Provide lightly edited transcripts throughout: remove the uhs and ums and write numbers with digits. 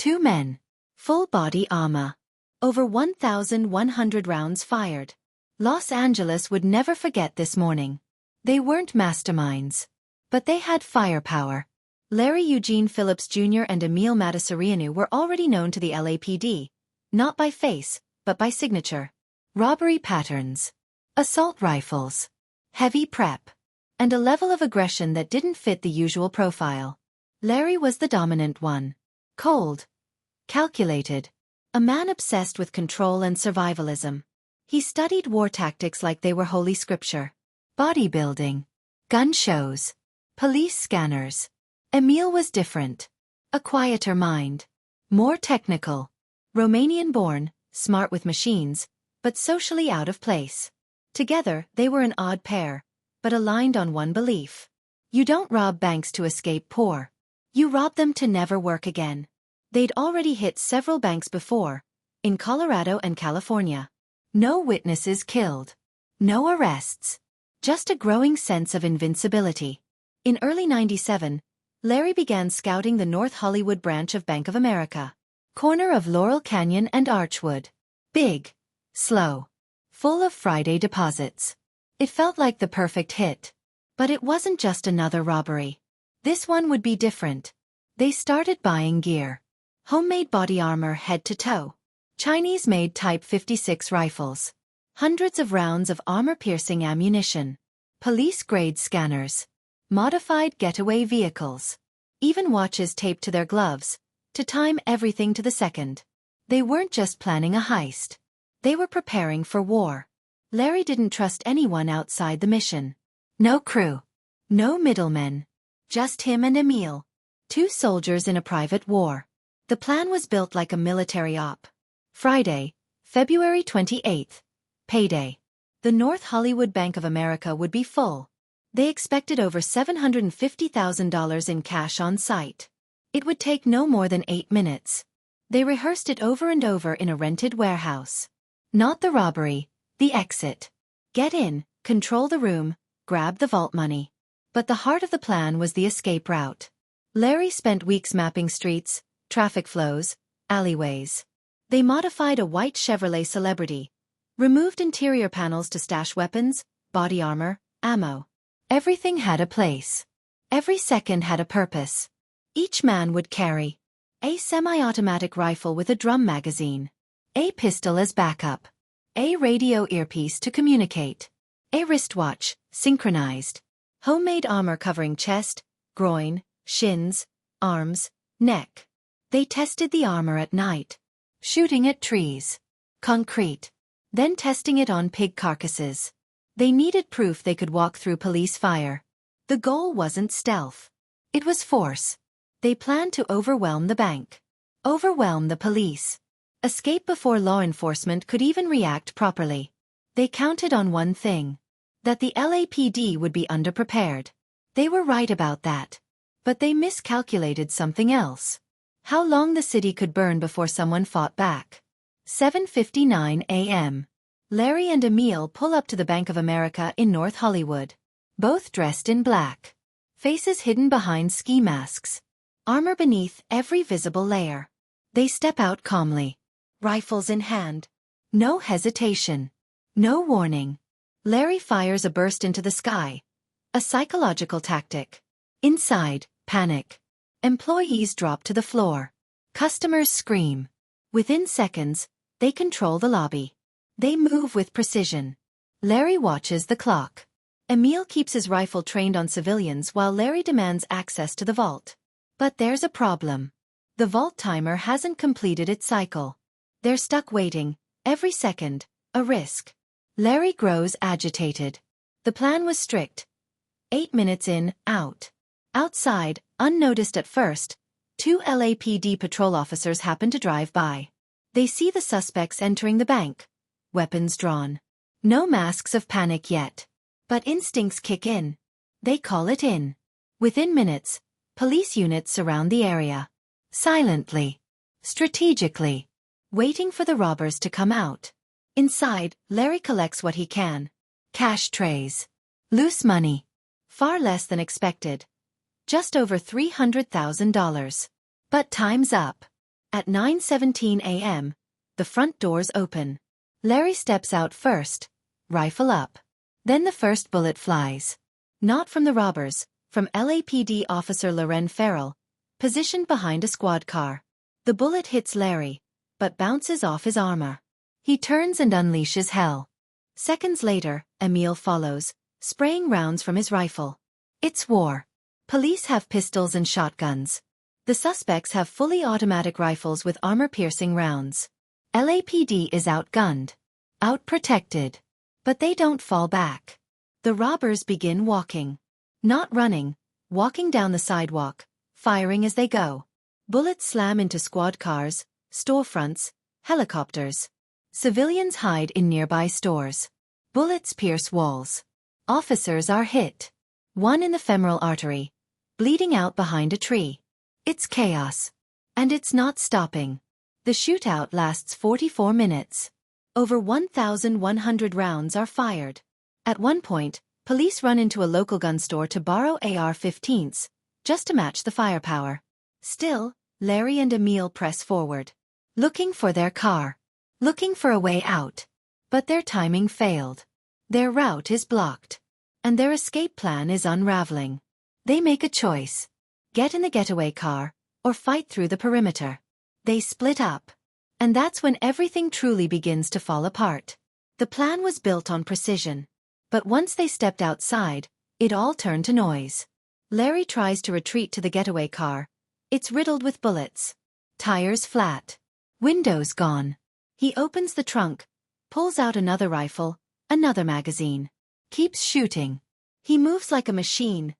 Two men. Full body armor. Over 1,100 rounds fired. Los Angeles would never forget this morning. They weren't masterminds. But they had firepower. Larry Eugene Phillips Jr. and Emil Matassarianu were already known to the LAPD, not by face, but by signature. Robbery patterns. Assault rifles. Heavy prep. And a level of aggression that didn't fit the usual profile. Larry was the dominant one. Cold. Calculated. A man obsessed with control and survivalism. He studied war tactics like they were holy scripture. Bodybuilding. Gun shows. Police scanners. Emil was different. A quieter mind. More technical. Romanian-born, smart with machines, but socially out of place. Together, they were an odd pair, but aligned on one belief. You don't rob banks to escape poor. You rob them to never work again. They'd already hit several banks before, in Colorado and California. No witnesses killed. No arrests. Just a growing sense of invincibility. In early '97, Larry began scouting the North Hollywood branch of Bank of America. Corner of Laurel Canyon and Archwood. Big. Slow. Full of Friday deposits. It felt like the perfect hit. But it wasn't just another robbery. This one would be different. They started buying gear. Homemade body armor head to toe. Chinese-made Type 56 rifles. Hundreds of rounds of armor-piercing ammunition. Police-grade scanners. Modified getaway vehicles. Even watches taped to their gloves, to time everything to the second. They weren't just planning a heist. They were preparing for war. Larry didn't trust anyone outside the mission. No crew. No middlemen. Just him and Emil. Two soldiers in a private war. The plan was built like a military op. Friday, February 28th. Payday. The North Hollywood Bank of America would be full. They expected over $750,000 in cash on site. It would take no more than 8 minutes. They rehearsed it over and over in a rented warehouse. Not the robbery, the exit. Get in, control the room, grab the vault money. But the heart of the plan was the escape route. Larry spent weeks mapping streets, traffic flows, alleyways. They modified a white Chevrolet Celebrity, removed interior panels to stash weapons, body armor, ammo. Everything had a place. Every second had a purpose. Each man would carry a semi-automatic rifle with a drum magazine, a pistol as backup, a radio earpiece to communicate, a wristwatch, synchronized, homemade armor covering chest, groin, shins, arms, neck. They tested the armor at night, shooting at trees, concrete, then testing it on pig carcasses. They needed proof they could walk through police fire. The goal wasn't stealth. It was force. They planned to overwhelm the bank. Overwhelm the police. Escape before law enforcement could even react properly. They counted on one thing. That the LAPD would be underprepared. They were right about that. But they miscalculated something else. How long the city could burn before someone fought back. 7:59 a.m. Larry and Emil pull up to the Bank of America in North Hollywood. Both dressed in black. Faces hidden behind ski masks. Armor beneath every visible layer. They step out calmly. Rifles in hand. No hesitation. No warning. Larry fires a burst into the sky. A psychological tactic. Inside, panic. Employees drop to the floor. Customers scream. Within seconds, they control the lobby. They move with precision. Larry watches the clock. Emil keeps his rifle trained on civilians while Larry demands access to the vault. But there's a problem. The vault timer hasn't completed its cycle. They're stuck waiting, every second, a risk. Larry grows agitated. The plan was strict. 8 minutes in, out. Outside, unnoticed at first, 2 LAPD patrol officers happen to drive by. They see the suspects entering the bank. Weapons drawn. No masks of panic yet. But instincts kick in. They call it in. Within minutes, police units surround the area. Silently. Strategically. Waiting for the robbers to come out. Inside, Larry collects what he can. Cash trays. Loose money. Far less than expected. Just over $300,000. But time's up. At 9:17 a.m., the front doors open. Larry steps out first, rifle up. Then the first bullet flies. Not from the robbers, from LAPD officer Loren Farrell, positioned behind a squad car. The bullet hits Larry, but bounces off his armor. He turns and unleashes hell. Seconds later, Emil follows, spraying rounds from his rifle. It's war. Police have pistols and shotguns. The suspects have fully automatic rifles with armor-piercing rounds. LAPD is outgunned, outprotected. But they don't fall back. The robbers begin walking. Not running, walking down the sidewalk, firing as they go. Bullets slam into squad cars, storefronts, helicopters. Civilians hide in nearby stores. Bullets pierce walls. Officers are hit. One in the femoral artery, bleeding out behind a tree. It's chaos. And it's not stopping. The shootout lasts 44 minutes. Over 1,100 rounds are fired. At one point, police run into a local gun store to borrow AR-15s, just to match the firepower. Still, Larry and Emil press forward, looking for their car, looking for a way out. But their timing failed. Their route is blocked. And their escape plan is unraveling. They make a choice. Get in the getaway car, or fight through the perimeter. They split up. And that's when everything truly begins to fall apart. The plan was built on precision. But once they stepped outside, it all turned to noise. Larry tries to retreat to the getaway car. It's riddled with bullets. Tires flat. Windows gone. He opens the trunk, pulls out another rifle, another magazine. Keeps shooting. He moves like a machine.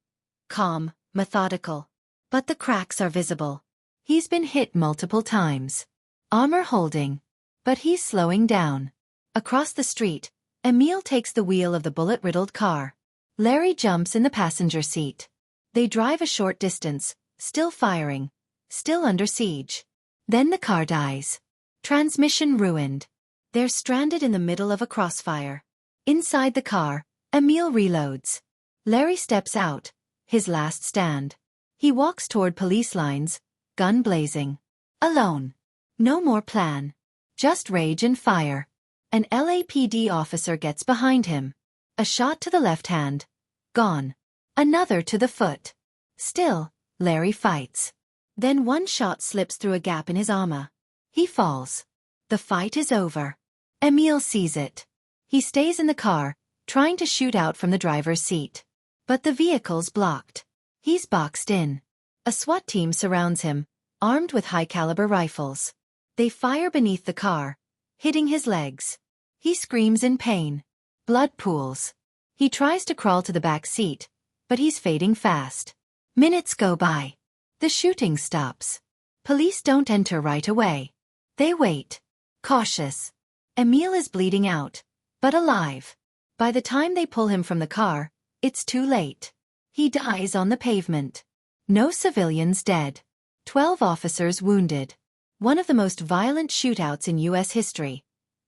Calm, methodical. But the cracks are visible. He's been hit multiple times. Armor holding. But he's slowing down. Across the street, Emil takes the wheel of the bullet-riddled car. Larry jumps in the passenger seat. They drive a short distance, still firing, still under siege. Then the car dies. Transmission ruined. They're stranded in the middle of a crossfire. Inside the car, Emil reloads. Larry steps out, his last stand. He walks toward police lines, gun blazing. Alone. No more plan. Just rage and fire. An LAPD officer gets behind him. A shot to the left hand. Gone. Another to the foot. Still, Larry fights. Then one shot slips through a gap in his armor. He falls. The fight is over. Emil sees it. He stays in the car, trying to shoot out from the driver's seat. But the vehicle's blocked. He's boxed in. A SWAT team surrounds him, armed with high-caliber rifles. They fire beneath the car, hitting his legs. He screams in pain. Blood pools. He tries to crawl to the back seat, but he's fading fast. Minutes go by. The shooting stops. Police don't enter right away. They wait. Cautious. Emil is bleeding out, but alive. By the time they pull him from the car, it's too late. He dies on the pavement. No civilians dead. 12 officers wounded. One of the most violent shootouts in U.S. history.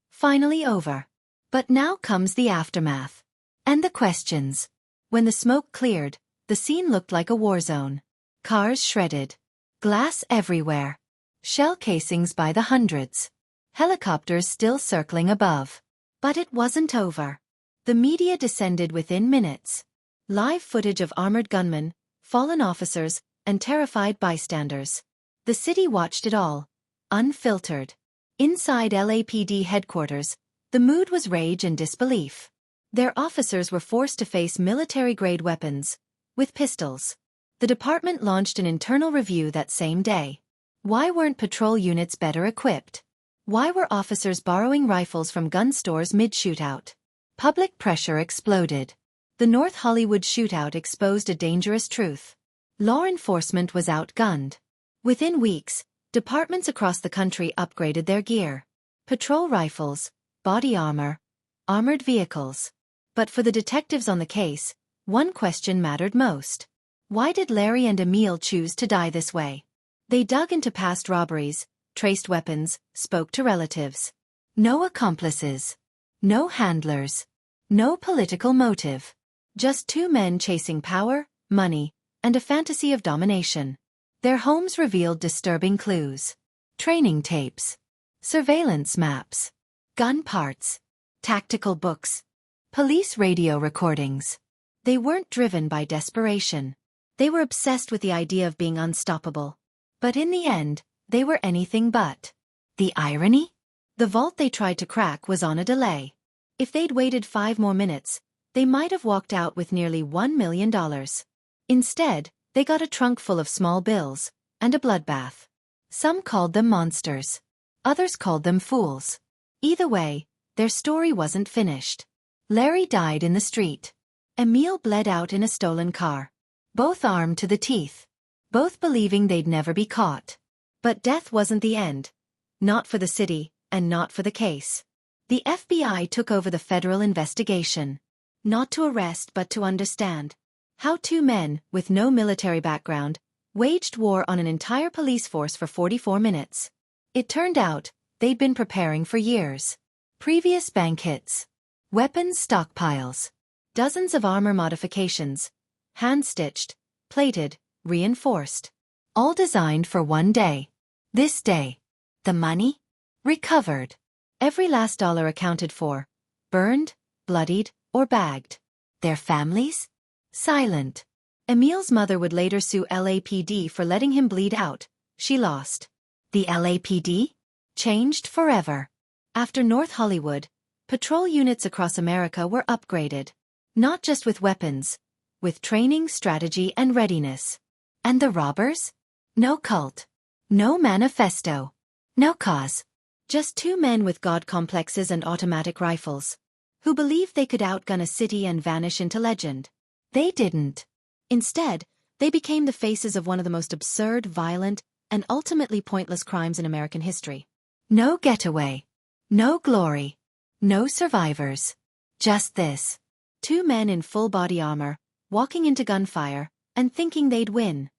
Finally over. But now comes the aftermath. And the questions. When the smoke cleared, the scene looked like a war zone. Cars shredded. Glass everywhere. Shell casings by the hundreds. Helicopters still circling above. But it wasn't over. The media descended within minutes. Live footage of armored gunmen, fallen officers, and terrified bystanders. The city watched it all, unfiltered. Inside LAPD headquarters, the mood was rage and disbelief. Their officers were forced to face military-grade weapons, with pistols. The department launched an internal review that same day. Why weren't patrol units better equipped? Why were officers borrowing rifles from gun stores mid-shootout? Public pressure exploded. The North Hollywood shootout exposed a dangerous truth. Law enforcement was outgunned. Within weeks, departments across the country upgraded their gear. Patrol rifles, body armor, armored vehicles. But for the detectives on the case, one question mattered most. Why did Larry and Emil choose to die this way? They dug into past robberies, traced weapons, spoke to relatives. No accomplices. No handlers. No political motive. Just two men chasing power, money, and a fantasy of domination. Their homes revealed disturbing clues. training tapes, surveillance maps, gun parts, tactical books, police radio recordings. They weren't driven by desperation. They were obsessed with the idea of being unstoppable. But in the end, they were anything but. The irony? The vault they tried to crack was on a delay. If they'd waited 5 more minutes, they might have walked out with nearly $1 million. Instead, they got a trunk full of small bills and a bloodbath. Some called them monsters. Others called them fools. Either way, their story wasn't finished. Larry died in the street. Emil bled out in a stolen car. Both armed to the teeth. Both believing they'd never be caught. But death wasn't the end. Not for the city, and not for the case. The FBI took over the federal investigation. Not to arrest but to understand. How 2 men, with no military background, waged war on an entire police force for 44 minutes. It turned out, they'd been preparing for years. Previous bank hits. Weapons stockpiles. Dozens of armor modifications. Hand-stitched, plated, reinforced. All designed for one day. This day. The money? Recovered. Every last dollar accounted for. Burned, bloodied, or bagged. Their families? Silent. Emil's mother would later sue LAPD for letting him bleed out. She lost. The LAPD? Changed forever. After North Hollywood, patrol units across America were upgraded. Not just with weapons. With training, strategy, and readiness. And the robbers? No cult. No manifesto. No cause. Just 2 men with god complexes and automatic rifles. Who believed they could outgun a city and vanish into legend. They didn't. Instead, they became the faces of one of the most absurd, violent, and ultimately pointless crimes in American history. No getaway. No glory. No survivors. Just this. 2 men in full body armor, walking into gunfire, and thinking they'd win.